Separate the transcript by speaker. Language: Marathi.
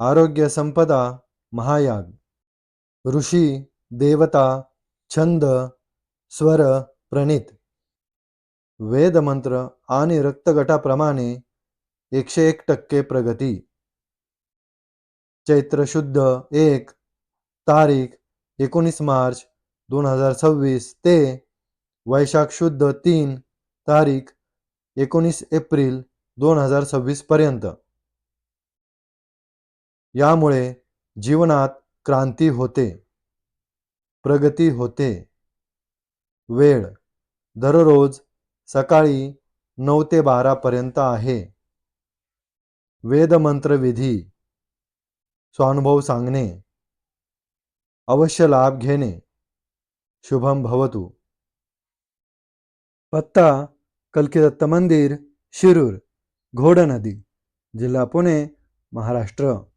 Speaker 1: आरोग्य संपदा महायाग, ऋषी, देवता, छंद, स्वर, प्रणित, वेदमंत्र आणि रक्तगटाप्रमाणे 101% प्रगती. चैत्र शुद्ध 1 तारीख 19 मार्च 2026 ते वैशाख शुद्ध 3 तारीख 19 एप्रिल 2026 पर्यंत. यामुळे जीवनात क्रांती होते, प्रगती होते. वेळ दररोज सकाळी 9 ते 12 पर्यंत आहे. वेदमंत्र विधी, स्वानुभव सांगणे, अवश्य लाभ घेणे. शुभम भवतु. पत्ता कल्कीदत्त मंदिर, शिरूर, घोड नदी, जिल्हा पुणे, महाराष्ट्र.